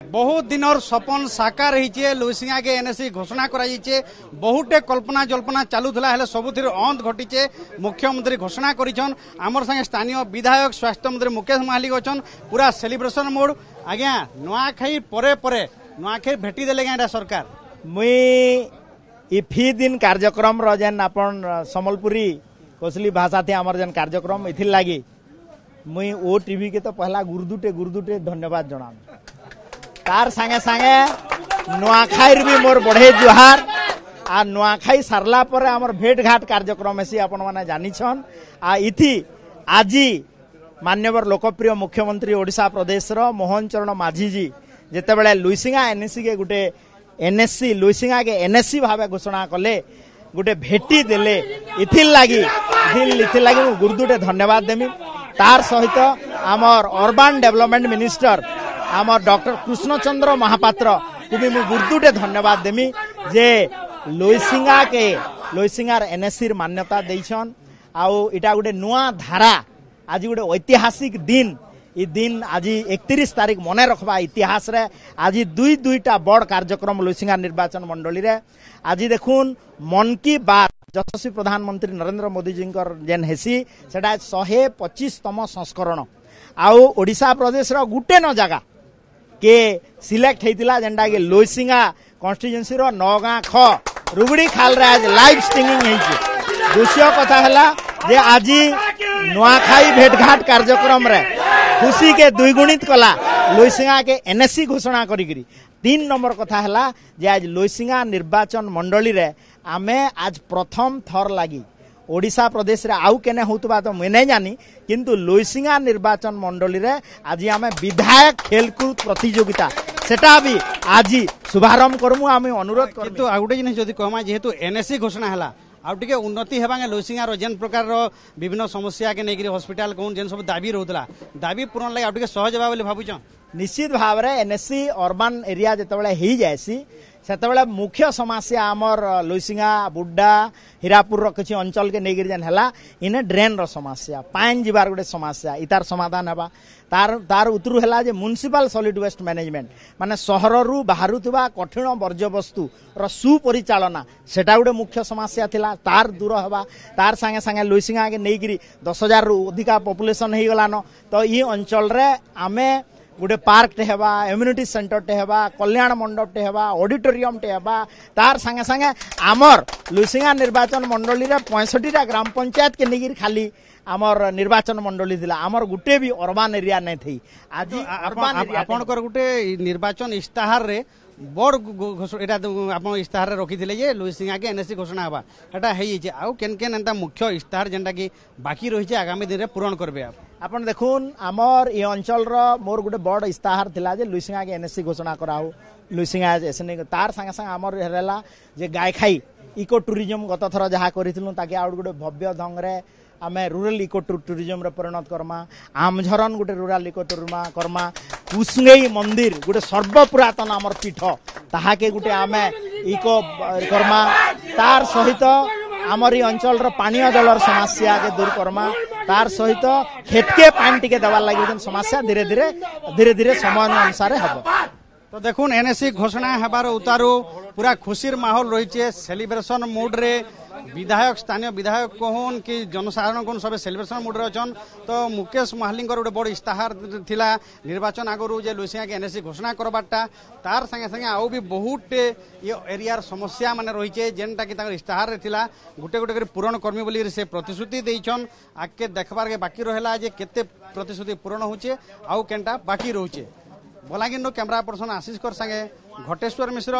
बहुत दिन और सपन साकार रही लुइसिंगा के एनएससी घोषणा कराइए। बहुटे कल्पना जल्पना चलूला हेले सबुथ अंत घटीचे। मुख्यमंत्री घोषणा करिछन। आमर संगे स्थानीय विधायक स्वास्थ्य मंत्री मुकेश महालिक अच्छन। पूरा सेलिब्रेशन मोड। आज्ञा नुआखाई परे परे नुआखाई भेटी देले गाँडा सरकार मुई इफी दिन कार्यक्रम जेन अपन सम्बलपुरी कोसली भाषा थे आमर जेन कार्यक्रम इथिर लगी मुई ओ टीवी के तो पहला गुरुदुटे धन्यवाद जनाम। तार संगे संगे नुआखाई भी मोर बढ़े जुहार आ नुआखाई सारला पर आमर भेट घाट कार्यक्रम ऐसी अपन माने जानिछन। आ इथि आजी मान्यवर लोकप्रिय मुख्यमंत्री ओडिशा प्रदेश रो मोहन चरण माझी जी जेते बेले लुइसिंगा एनएससी के गुटे एनएससी लुइसिंगा के एनएससी भावे घोषणा कले गुटे भेटी देले इथिर लागी गुरुदुटे धन्यवाद देमी। तार सहित आमर अर्बन डेवलपमेंट मिनिस्टर आमर डॉक्टर कृष्णचंद्र महापात्र को भी गुरुदुटे धन्यवाद देमी जे लुइसिंगार एनएससी मान्यता देइछन। आउ इटा गुटे नुआ धारा आज गोटे ऐतिहासिक दिन इ दिन आज 31 तारीख मने रखबा इतिहास रे आज दुईटा बड़ कार्यक्रम लुइसिंगा निर्वाचन मंडली रे आज देखुन मन की बात यशस्वी प्रधानमंत्री नरेंद्र मोदी जी जेन हेसी सेटा 125तम संस्करण आउ ओडिशा प्रदेश रो गुटे न जगह के सिलेक्ट हेतिला जेंडा के लुइसिंगा कॉन्स्टिट्यूएंसी रो नौगां ख रुगड़ी खाल रे आज लाइव स्ट्रीमिंग हेछि। दूसरा कथा हला जे आज नुआखाई भेटघाट कार्यक्रम रे खुशी के द्विगुणित कला लुइसिंगा के एनएससी घोषणा करी। 3 नंबर कथा हला जे आज लुइसिंगा निर्वाचन मंडली रे आमे आज प्रथम थर लागी ओडिशा प्रदेश रे आउ केने होतबा तो मैं नहीं जानी किंतु लुइसिंगा निर्वाचन मंडली रे आज आमे विधायक खेलकूद प्रतियोगिता सेटा भी आज शुभारंभ करमु आमे अनुरोध कर। किंतु आ गुटे जिनिस जदि कहमा जेहेतु एनएससी घोषणा हला आउ टिके उन्नति हेबांगे लुइसिंगा जेन प्रकार विभिन्न समस्या के नेगिरी हॉस्पिटल कोन जेन सब दाबी रहउतला दाबी पूर्ण लागि आउ टिके सहज हेबा बोली भाबुछन। निश्चित भाव रे एनएससी अर्बन एरिया जतबेले हेई जायसी सेतबेले मुख्य समस्या आमर लुइसिंगा बुड्डा हीरापुर रो किछि अंचल के नेगिरी जेन हला इने ड्रेन रो समस्या पानी जीवार गोटे समस्या इतार समाधान हेबा। तार उतरु हला जे म्युनिसिपल सॉलिड वेस्ट मैनेजमेंट माने शहर रु बाहरु थिबा कठिन वर्ज्य वस्तु रो सुपरिचालना सेटा गोटे मुख्य समस्या थिला तार दूर हेबा। तार संगे संगे लुइसिंगा के नेगिरी 10,000 रु अधिका पॉपुलेशन हेई गलानो तो ई अंचल रे आमे गोटे पार्क टे हेबा इम्यूनिटी सेंटर टे हेबा कल्याण मंडप टे हेबा ऑडिटोरियम टे हेबा। तार संगे संगे आमर लुइसिंगा निर्वाचन मंडली रे 65टा ग्राम पंचायत के निगिर खाली आमर निर्वाचन मंडली थिला आमर गुटे भी अर्बन एरिया नै थई। आज अर्बन एरिया आपनकर गुटे निर्वाचन इस्ताहार रे बड़ एटा आपन इस्ताहार रे रखी थिले जे लुइसिंगा के एनएससी घोषणा हेबा एटा हेई जे आउ केन केन एंता मुख्य इस्ताहार जेंटा की बाकी रही छे आगामी दिन रे पूर्ण करबे आप आपन देखुन आमर ये अंचल रो मोर गुटे बड़ इस्ताहार थिला जे लुइसिंगा के एनएससी घोषणा कराऊ लुइसिंगा एसने तार संगे संगे आमर हेला जे गायखाई इको टूरिज्म गत थर जहा करिथिलु ताकि आउट गुटे भव्य ढंग रे आमे रूरल इको टूरिज्म रे परिणत करमा। आमझरन गुटे रूरल इको टूरिज्म करमा। कुसंगई मंदिर गुटे सर्वपुरातन आमर पीठ ताहा के गुटे आमे इको करमा। तार सहित आमर अंचल रो पानी जलर समस्या के दूर करमा। तार सहित खेत के पानी टिके देवार लागि समस्या धीरे धीरे समय अनुसार हेबो। तो देखुन एनएससी घोषणा हेबार उतारू पूरा खुशीर माहौल रही सेलिब्रेशन मूड रे विधायक स्थानीय विधायक कहून कि जनसाधारण कौन सब सेलिब्रेशन मूड रे अछन। तो मुकेश महालिक गोटे बड़ इस्ताहार थिला निर्वाचन आगरू जे लुइसिंगा के एनएससी घोषणा करबाटा तार संगे संगे आउ भी बहुत ये एरियार समस्या माने रही जेनटा कि ताकर इस्ताहार रे थिला गुटे गुटे करी पूर्ण कर्मी बोली से प्रतिश्रुति देइछन। आके देखबार के बाकी रहला जे केते प्रतिश्रुति पूर्ण होचे आउ केनटा बाकी रहउचे। बलांगीर कैमरा पर्सन आशीष कर संगे घटेश्वर मिश्र।